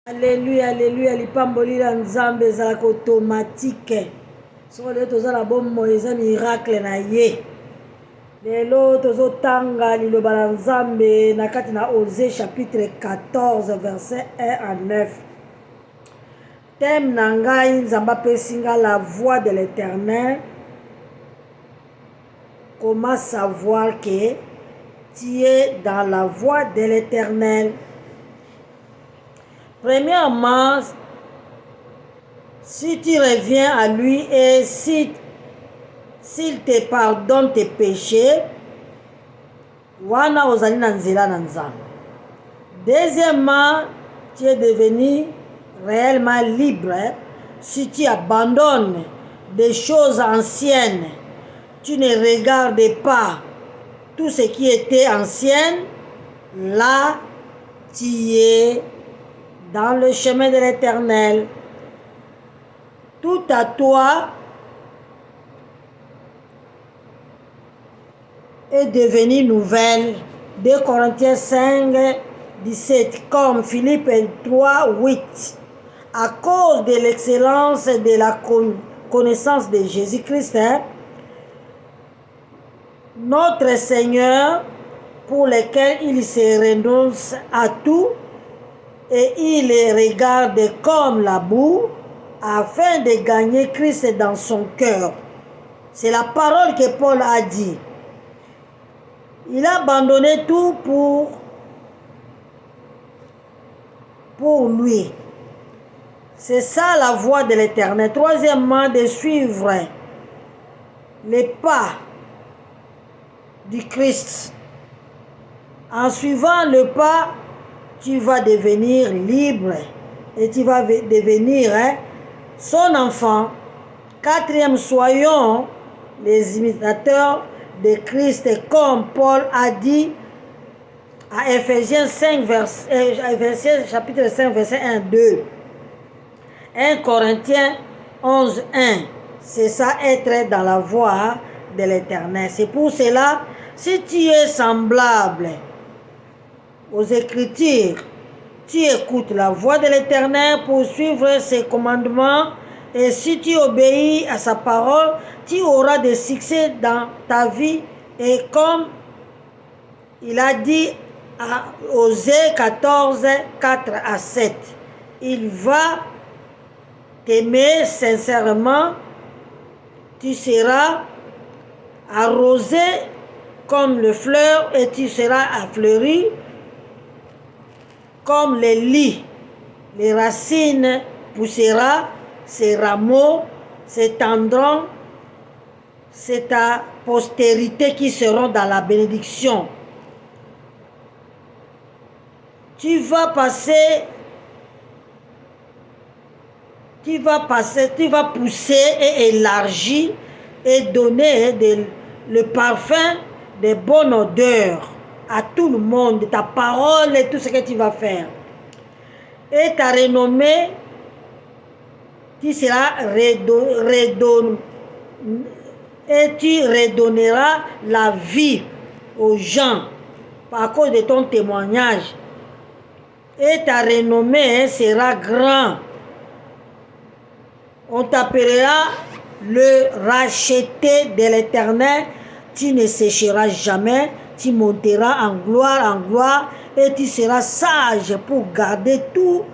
Alléluia, alléluia, lipamboli la nzambe ezalaka automatique. Soki lelo toza na bomoi eza miracle na ye. Lelo tozotanga liloba la nzambe na kati na Osée chapitre 14 verset 1 à 9. Thème na ngai nzamba pesinga la voix de l'Éternel. Comment savoir que tu es dans la voix de l'Éternel? Premièrement, si tu reviens à lui et s'il te pardonne tes péchés, wana ozali na nzela na nzambe. Deuxièmement, tu es devenu réellement libre si tu abandonnes des choses anciennes. Tu ne regardes pas tout ce qui était ancien. Là, tu es dans le chemin de l'Éternel. Tout à toi est devenu nouvelle. 2 Corinthiens 5, 17, comme Philippe 3, 8. À cause de l'excellence de la connaissance de Jésus-Christ, notre Seigneur, pour lequel il se renonce à tout, et il les regarde comme la boue, afin de gagner Christ dans son cœur. C'est la parole que Paul a dit. Il a abandonné tout pour lui. C'est ça la voie de l'Éternel. Troisièmement, de suivre les pas du Christ. En suivant le pas, tu vas devenir libre et tu vas devenir son enfant. Quatrième, soyons les imitateurs de Christ, comme Paul a dit à Ephésiens chapitre 5, verset 1, 2. 1 Corinthiens 11, 1. C'est ça, être dans la voie de l'Éternel. C'est pour cela, si tu es semblable aux Écritures, tu écoutes la voix de l'Éternel pour suivre ses commandements, et si tu obéis à sa parole, tu auras des succès dans ta vie. Et comme il a dit à Osée 14, 4 à 7, il va t'aimer sincèrement, tu seras arrosé comme le fleur et tu seras affleuri comme les lits. Les racines poussera, ses rameaux s'étendront, c'est ta postérité qui seront dans la bénédiction. Tu vas pousser et élargir et donner le parfum de bonne odeur à tout le monde, ta parole et tout ce que tu vas faire. Et ta renommée, tu seras et tu redonneras la vie aux gens à cause de ton témoignage. Et ta renommée sera grande. On t'appellera le racheté de l'Éternel. Tu ne sécheras jamais. Tu monteras en gloire et tu seras sage pour garder toute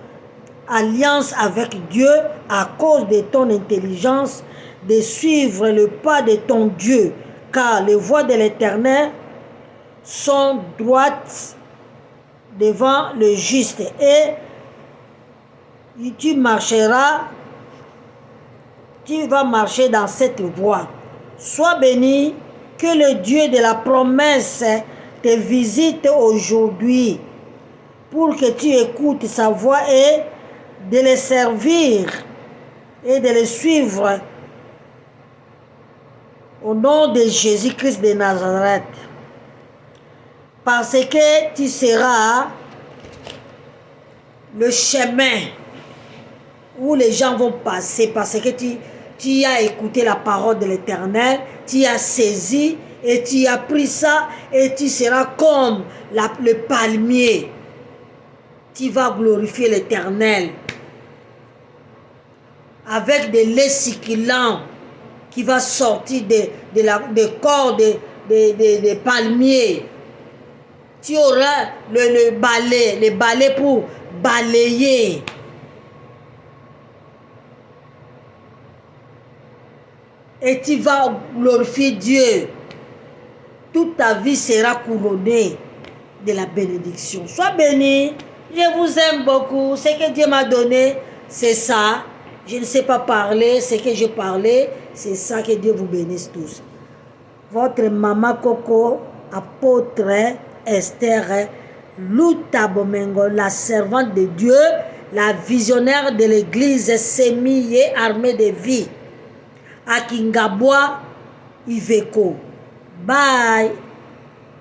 alliance avec Dieu à cause de ton intelligence de suivre le pas de ton Dieu, car les voies de l'Éternel sont droites devant le juste et tu vas marcher dans cette voie. Sois béni. Que le Dieu de la promesse te visite aujourd'hui pour que tu écoutes sa voix et de le servir et de le suivre au nom de Jésus-Christ de Nazareth. Parce que tu seras le chemin où les gens vont passer, parce que tu as écouté la parole de l'Éternel, tu as saisi et tu as pris ça et tu seras comme le palmier tu vas glorifier l'Éternel. Avec des laits succulents qui va sortir des corps des palmiers. Tu auras le balai pour balayer. Et tu vas glorifier Dieu. Toute ta vie sera couronnée de la bénédiction. Sois béni. Je vous aime beaucoup. Ce que Dieu m'a donné, c'est ça. Je ne sais pas parler. Ce que je parlais, c'est ça. Que Dieu vous bénisse tous. Votre maman Coco, apôtre Esther Lutabomengo, la servante de Dieu, la visionnaire de l'église Sémillé armée de vie. À Kingabwa, Iveco. Bye.